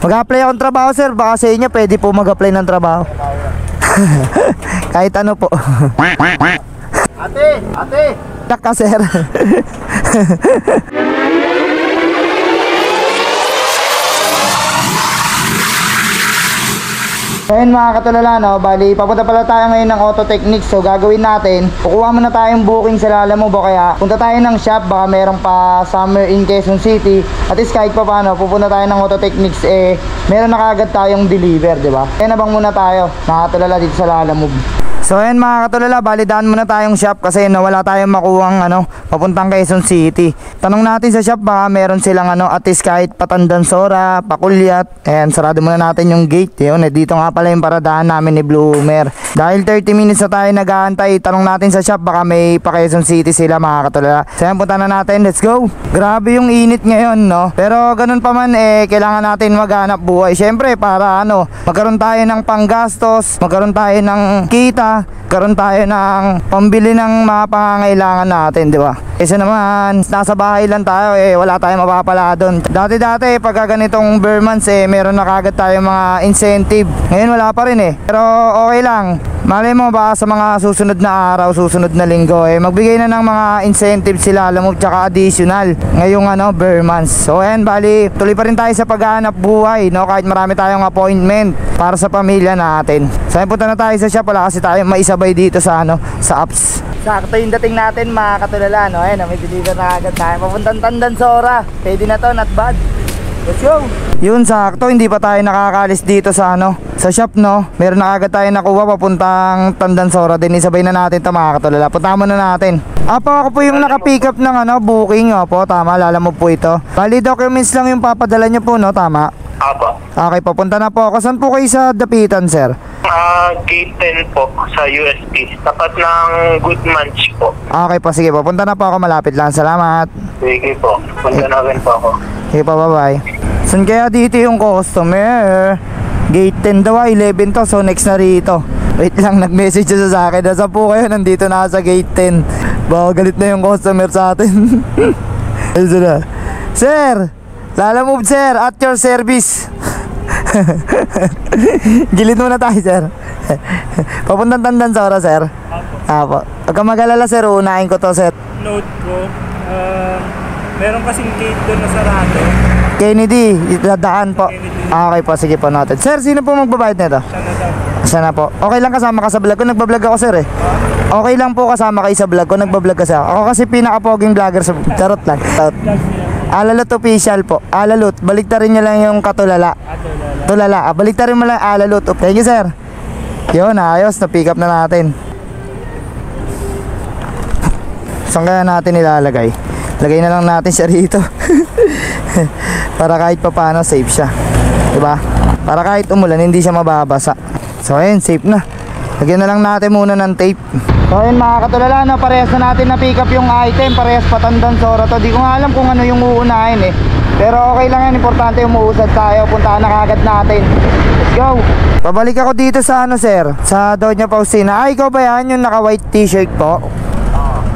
Mag-apply akong trabaho sir, baka sa inyo pwede po mag-apply ng trabaho. Kahit ano po. Ate! Tak ka sir. Ngayon mga katulala, no, bali papunta pala tayo ngayon ng Auto Technics. So gagawin natin, kukuha muna tayong booking sa Lalamove o kaya punta tayo ng shop, baka meron pa somewhere in Quezon City. At least kahit pa paano, pupunta tayo ng Auto Technics, meron na kagad tayong deliver, di ba? Kaya nabang muna tayo mga katulala dito sa Lalamove. So ayan mga katulala, balidaan muna tayong shop kasi wala tayong makuhang papuntang Quezon City. Tanong natin sa shop, baka meron silang at least kahit Patandansora, Pakulyat. Ayan, sarado muna natin yung gate. Yun, dito nga pala yung paradahan namin ni Bloomer. Dahil 30 minutes na tayo nag-aantay, tanong natin sa shop, baka may pa Quezon City sila mga katulala. So ayan, punta na natin, let's go. Grabe yung init ngayon, no? Pero ganun pa man, kailangan natin maghanap buhay. Syempre para magkaroon tayo ng panggastos, magkaroon tayo ng kita, karon tayo ng pambili ng mga pangangailangan natin, di ba? Kasi naman nasa bahay lang tayo, wala tayong mapapala doon. Dati pag ganitong bare months, meron na kagad tayong mga incentive. Ngayon wala pa rin pero okay lang. Malay mo ba sa mga susunod na araw, susunod na linggo, magbigay na ng mga incentive sila, alam mo, tsaka additional ngayong bare months. So ayan, bali tuloy pa rin tayo sa paghahanap buhay, no? Kahit marami tayong appointment para sa pamilya natin. So ayan, punta na tayo sa shop, wala kasi tayo maisabay dito sa sa apps. Sakto yung dating natin mga katulala, no? Ayan, may deliver na agad tayo papuntang Tandansora. Pwede na to, not bad. Let's go. Yun, sakto, hindi pa tayo nakakalis dito sa sa shop, no? Meron na agad tayo nakuha papuntang Tandansora din. Isabay na natin ito mga katulala. Punta muna natin. Ako po yung naka-pick up ng booking. Opo, tama, Lalamove po ito. Bali documents lang yung papadala nyo po, no? Tama? Apo. Okay, papunta na po ako. Saan po kayo sa dapitan, sir? Gate 10 po sa UST. Tapat ng Goodmanch po. Okay po, sige po. Punta na po ako, malapit lang. Salamat. Sige po. Punta na rin po ako. Sige po, bye-bye. Saan kaya dito yung customer? Gate 10 daw, 11 to. So next na rito. Wait lang, nag-message siya sa akin. Nasa po kayo, nandito na sa gate 10. Baka galit na yung customer sa atin. Ayun na. Sir, Lalamove sir, at your service. Gilid muna tayo sir. Papuntang Tandansora sir. Apo. Huwag kang mag-alala sir, unahin ko to sir. Note ko, meron kasing gate doon na sarado. Kennedy, dadaan po. Okay po, sige po, noted. Sir, sino po magbabayad nito? Siya na daw. Siya na po. Okay lang kasama ka sa vlog ko, nagbablog ako sir Okay lang po kasama kayo sa vlog ko, nagbablog kasi ako. Ako kasi pinaka-poging vlogger sa charot lang. Alalot official po. Alalot, baliktarin nyo lang yung katulala. Tulala, baliktarin mo lang Alalot. Thank you sir. Yun, ayos, na-pick up na natin. Saan kaya natin ilalagay? Lagay na lang natin siya rito. Para kahit pa paano safe siya, diba? Para kahit umulan hindi siya mababasa. So ayun, safe na. Lagyan na lang natin muna ng tape. So ayun mga katulala, parehas na natin na pick up yung item. Parehas Patandansora to. Di ko nga alam kung ano yung uunahin pero okay lang yan, importante umuusad tayo. Puntahan na kagad natin. Let's go. Pabalik ako dito sa sir, sa Doña Faustina. Ikaw ba yan yung naka white t-shirt po?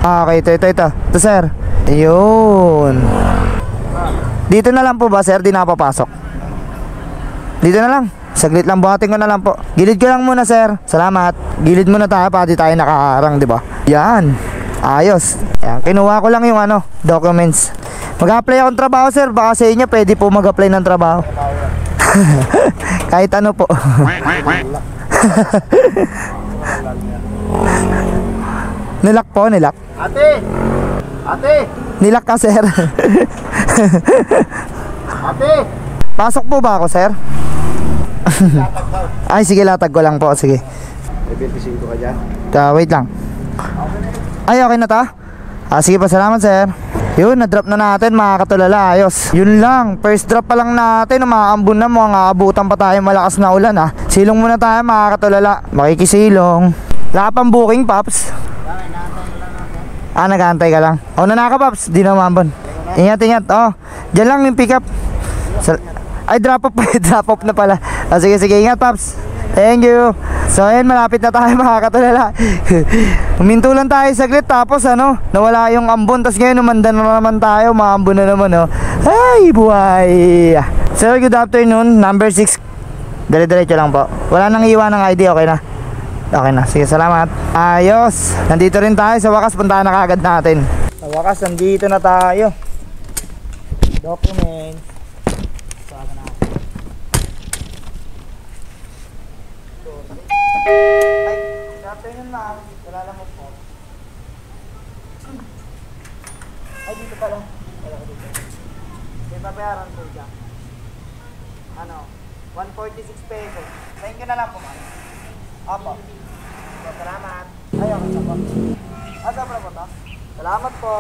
Okay, ito Ito sir. Ayun. Dito na lang po ba sir? Di na papasok. Dito na lang. Saglit lang, buhatin ko na lang po. Gilid ko lang muna sir. Salamat. Gilid muna tayo, pati tayo nakaharang, di ba? Yan. Ayos. Yan. Kinuha ko lang yung documents. Mag-apply akong trabaho sir. Baka sa inyo pwede po mag-apply ng trabaho. Kahit ano po. Nilak po, nilak. Ate! Nilak ka sir. Ate! Pasok po ba ako sir? Ay sige, latag ko lang po. Sige. May 25 ka dyan? Wait lang. Ay okay na ta? Sige pa, salamat sir. Yun, na-drop na natin mga katulala. Ayos. Yun lang, first drop pa lang natin. Umaambon na, mga abutan pa tayo malakas na ulan Silong muna tayo mga katulala. Makikisilong. Wala pang booking paps? Nag-aantay ka lang. Na ka paps, di na umambon. Ingat. Diyan lang yung pick up. Ay, drop off. Drop off na pala. Sige, ingat paps. Thank you. So ayun, malapit na tayo mga katulala. Huminto lang tayo saglit, tapos nawala yung ambon. Tapos ngayon umanda na naman tayo, maambon na naman Ay buhay. So Sir, good afternoon. Number 6. Dire-diretso lang po. Wala nang iwan ng ID, okay na? Okay na, sige, salamat. Ayos, nandito rin tayo. Sa wakas, puntahan na kaagad natin. Sa wakas, nandito na tayo. Documents. Saka natin. Ay, good afternoon ma'am. Wala lang mo po. Ay, dito pala. Wala ko dito. May babayaran po dyan. Ano? 146 pesos. Thank you na lang po ma'am. Opo. Salamat. Ayaw ka po. Sobra po to? Salamat po.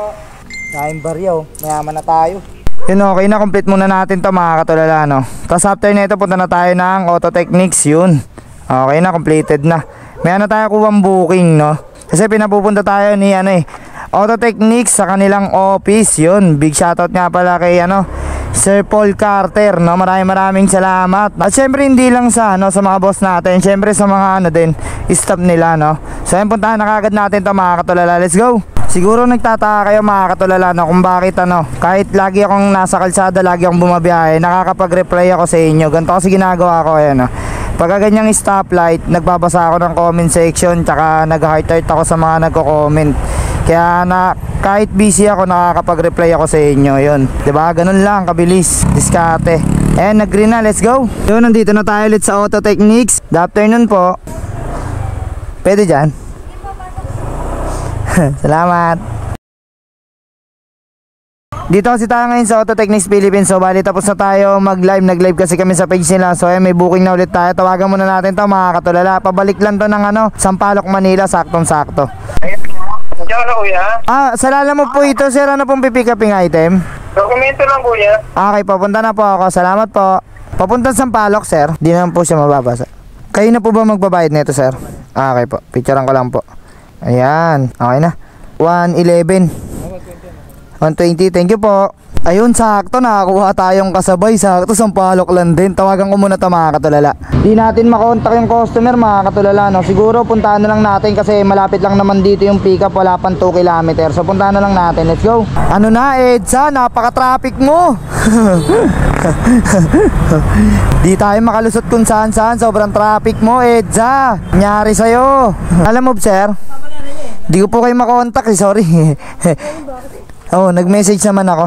Kain baryaw. Mayaman na tayo. Yun, okay na. Complete muna natin to mga katulala, no? Tapos after nito, punta na tayo ng Auto Technics. Yun. Okay na. Completed na. May ano tayo kuwang booking, no? Kasi pinapupunta tayo ni Auto Technics sa kanilang office. Yun. Big shoutout nga pala kay Sir Paul Carter, no? Maraming salamat. At syempre hindi lang sa sa mga boss natin, syempre sa mga din, staff nila, no? So ayun, puntahan na kagad natin 'to mga katulala. Let's go. Siguro nagtataka kayo mga katulala, no, kung bakit kahit lagi akong nasa kalsada, lagi akong bumabiyahe, nakakapag-reply ako sa inyo. Ganito kasi ginagawa ko, no? Pagka ganyang stoplight, nagbabasa ako ng comment section, tsaka nag-heart ako sa mga nagko-comment. Kaya kahit busy ako, nakakapag-reply ako sa inyo. Yun, 'di ba? Ganun lang kabilis. Diskarte. Nag-green na, let's go. Yun, nandito na tayo ulit sa Auto Technics. Good afternoon po. Pwede dyan? Salamat. Dito kasi tayo ngayon sa Auto Technics Philippines. So bali tapos na tayo mag-live. Nag-live kasi kami sa page nila. So may booking na ulit tayo. Tawagan muna natin 'to mga katulala. Pabalik lang 'to ng Sampaloc, Manila. Saktong-sakto. Diyan na kuya. Sa lala mo po ito, sir. Ano pong pipick-uping item? Dokumento lang kuya. Okay, papunta na po ako. Salamat po. Papunta sa Sampaloc, sir. Di naman po siya mababasa. Kayo na po ba magbabayad nito, sir? Okay po. Picturean ko lang po. Ayan. Okay na. 111. 120. Thank you po. Ayun, sakto, nakakuha tayong kasabay. Sakto, Sampaloc lang din. Tawagan ko muna ito mga katulala. Di natin makontak yung customer mga katulala, no? Siguro puntahan na lang natin kasi malapit lang naman dito yung pick up. Wala pang 2 km. So puntahan na lang natin. Let's go. Ano na, Edsa? Napaka-traffic mo. Di tayo makalusot kung saan-saan. Sobrang traffic mo, Edsa. Nyari sa'yo. Alam mo, sir? Di ko po kayo makontak eh. Sorry. Oh, nag-message naman ako.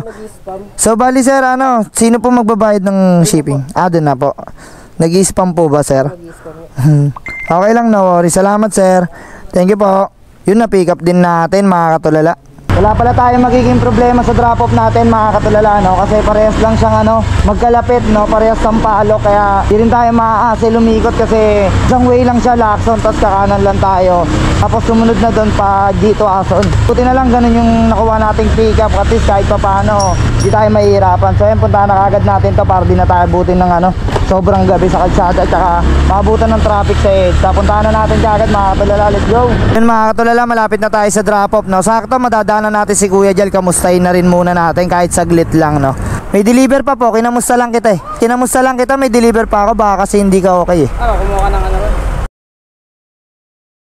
So bali sir, sino po magbabayad ng shipping? Doon na po. Nag-i-spam po ba sir? Okay lang, no worry. Salamat sir. Thank you po. Yun, na pick up din natin mga katulala. Wala pala tayong magiging problema sa drop off natin mga katulala, no? Kasi parehas lang siyang magkalapit, no? Parehas Sampaloc, kaya di rin tayo maaase lumikot kasi isang way lang siya, Lacson, tapos kakanan lang tayo. Tapos sumunod na doon pa G2 Ason. Buti na lang ganun yung nakuha nating pick up, at least kahit pa paano di tayo mahihirapan. So ayun, puntahan na kagad natin to para di na tayo abutin ng sobrang gabi sa kalsada at saka maabutan ng traffic sa EDSA. Puntahan na natin kagad mga katulala, let's go. Yun mga katulala, malapit na tayo sa drop off, no? Sakto, madadaanan natin si Kuya Jal. Kamustahin na rin muna natin kahit saglit lang, no? May deliver pa po, kinamusta lang kita eh. Kinamusta lang kita, may deliver pa ako, baka kasi hindi ka okay eh. Kumuha ka ng ron?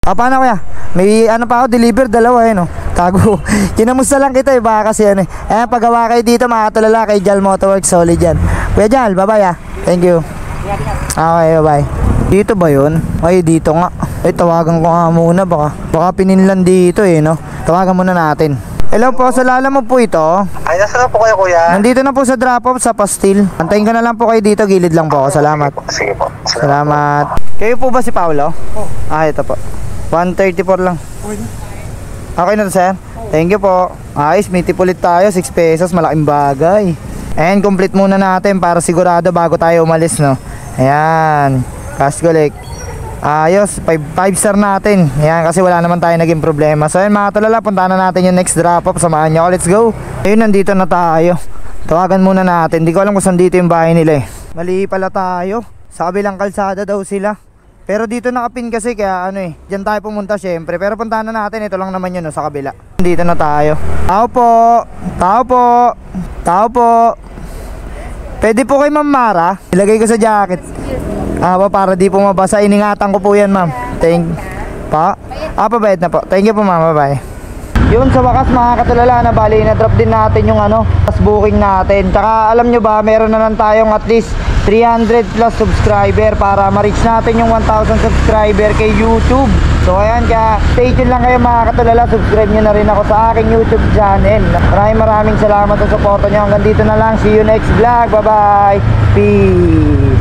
Paano kuya? May pa ako, deliver, dalawa eh, no? Tago. Kinamusta lang kita eh, baka kasi paggawa kayo dito mga katulala kay Jal Motorworks, solid yan. Kuya Jal, bye-bye ah. Thank you. Okay, bye-bye. Dito ba yun? Ay, dito nga. Tawagan ko nga muna, baka pininlan dito eh, no? Tawagan muna natin. Hello po, sa lala mo po ito. Ay, nasa na po kayo kuya? Nandito na po sa drop-off sa Pastil. Antayin ko na lang po kayo dito, gilid lang po ako. Salamat. Sige po. Salamat. Kayo po ba si Paolo? Ito po. 134 lang. Okay na to, sir? Thank you po. Ayos, may tip ulit tayo. 6 pesos, malaking bagay. And complete muna natin para sigurado bago tayo umalis, no? Ayan. Cash collect. Ayos, 5 star natin. Ayan, kasi wala naman tayo naging problema. So ayun mga tulala, puntahan na natin yung next drop off. Samahan nyo ako, let's go. Ayun, nandito na tayo. Tawagan muna natin. Hindi ko alam kung saan dito yung bahay nila eh. Mali pala tayo. Sa kabilang kalsada daw sila. Pero dito nakapin kasi kaya diyan tayo pumunta syempre. Pero puntahan na natin, ito lang naman yun, no, sa kabila. Dito na tayo. Tao po. Tao po. Tao po. Pwede po kay Ma'am Mara. Ilagay ko sa jacket. Para di po mabasa. Iningatan ko po yan, ma'am. Thank pa. Pabayad na po. Thank you po, ma'am. Bye-bye. Yun, sa wakas mga katulala na bali na-drop din natin yung plus booking natin. Tsaka alam nyo ba, meron na lang tayong at least 300 plus subscriber para ma-reach natin yung 1,000 subscriber kay YouTube. So ayan, kaya stay tuned lang kayo mga katulala. Subscribe nyo na rin ako sa aking YouTube channel. Maraming salamat sa suporta nyo. Hanggang dito na lang. See you next vlog. Bye bye. Peace.